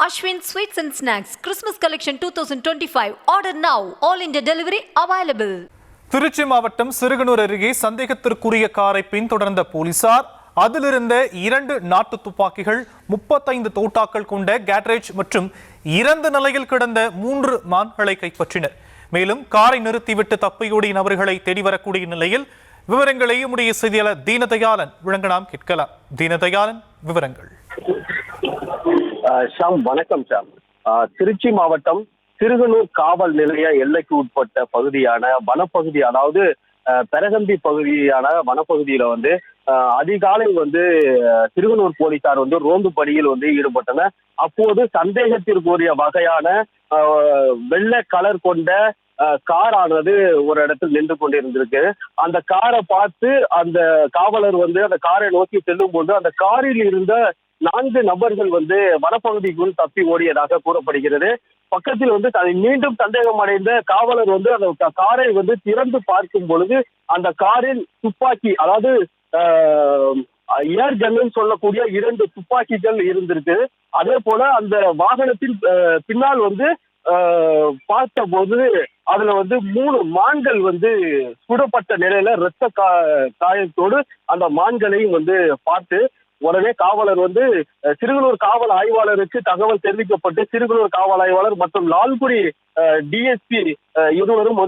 Ashwin Sweets and Snacks Christmas Collection 2025. Order now. All India delivery available. Trichy மாவட்டம் சிறுகனூர் அருகே சந்தேகத்திற்குரிய காரை பின்தொடர்ந்த போலீசார் அதிலிருந்த 2 நாட்டு துப்பாக்கிகள் 35 தோட்டாக்கள் கொண்ட கேட்ரேஜ் மற்றும் இறந்த நிலையில் கிடந்த 3 மான்களை கைப்பற்றினர். மேலும் காரை நிறுத்திவிட்டு தப்பியோடிய நபர்களை தேடி வரக்கூடிய நிலையில் விவரங்களை நம்முடைய செய்தியாளர் தீனதயாளன் வழங்க நாம் கேட்கலாம். தீனதயாளன், விவரங்கள். ஷாம், வணக்கம் ஷாம். திருச்சி மாவட்டம் சிறுகனூர் காவல் நிலைய எல்லைக்கு உட்பட்ட பகுதியான வனப்பகுதி, அதாவது பெரகம்பி பகுதியான வனப்பகுதியில அதிகாலை சிறுகனூர் போலீசார் ரோந்து பணியில் ஈடுபட்டனர். அப்போது சந்தேகத்திற்குரிய வகையான வெள்ளை கலர் கொண்ட காரானது ஒரு இடத்தில் நின்று கொண்டிருந்திருக்கு. அந்த காரை பார்த்து அந்த காவலர் அந்த காரை நோக்கி செல்லும் போது அந்த காரில் இருந்த 4 நபர்கள் வனப்பகுதிக்குள் தப்பி ஓடியதாக கூறப்படுகிறது. பக்கத்தில் மீண்டும் சந்தேகம் அடைந்த காவலர் அந்த காரை திறந்து பார்க்கும் பொழுது அந்த காரில் துப்பாக்கி, அதாவது ஏர் கன்னு சொல்லக்கூடிய 2 துப்பாக்கிகள் இருந்திருக்கு. அதே போல அந்த வாகனத்தில் பின்னால் பார்த்த போது அதுல 3 மான்கள் சுடப்பட்ட நிலையில இரத்த காயத்தோடு அந்த மான்களையும் பார்த்து உடனே காவலர் சிறுகனூர் காவல் ஆய்வாளருக்கு தகவல் தெரிவிக்கப்பட்டு சிறுகனூர் காவல் ஆய்வாளர் மற்றும் லால்குடி டிஎஸ்பி இருவரும்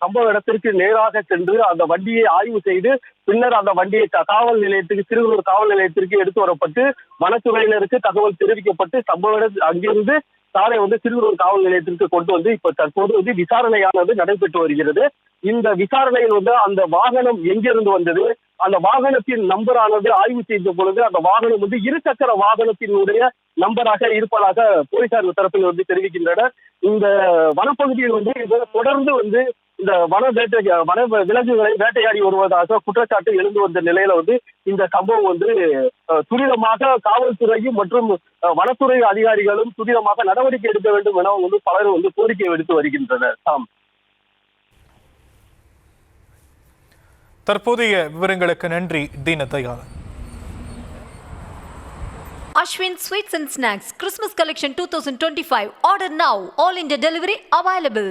சம்பவ இடத்திற்கு நேராக சென்று அந்த வண்டியை ஆய்வு செய்து பின்னர் அந்த வண்டியை காவல் நிலையத்துக்கு, சிறுகனூர் காவல் நிலையத்திற்கு எடுத்து வரப்பட்டு வனத்துறையினருக்கு தகவல் தெரிவிக்கப்பட்டு சம்பவ அங்கிருந்து சாலை சிறுகனூர் காவல் நிலையத்திற்கு கொண்டு இப்ப தற்போது விசாரணையானது நடைபெற்று வருகிறது. இந்த விசாரணையில் அந்த வாகனம் எங்கிருந்து வந்தது, அந்த வாகனத்தின் நம்பர் ஆனது ஆய்வு செய்த பொழுது அந்த வாகனம் இருசக்கர வாகனத்தினுடைய நம்பராக இருப்பதாக போலீசார் தரப்பில் தெரிவிக்கின்றனர். இந்த வனப்பகுதியில் தொடர்ந்து இந்த வன விலங்குகளை வேட்டையாடி வருவதாக குற்றச்சாட்டு எழுந்து வந்த நிலையில இந்த சம்பவம் துரிதமாக காவல்துறையும் மற்றும் வனத்துறை அதிகாரிகளும் துரிதமாக நடவடிக்கை எடுக்க வேண்டும் என பலரும் கோரிக்கை விடுத்து வருகின்றனர். தற்போதைய விவரங்களுக்கு நன்றி Deenadayalan. Ashwin Sweets and Snacks Christmas Collection 2025. Order now. All India delivery available.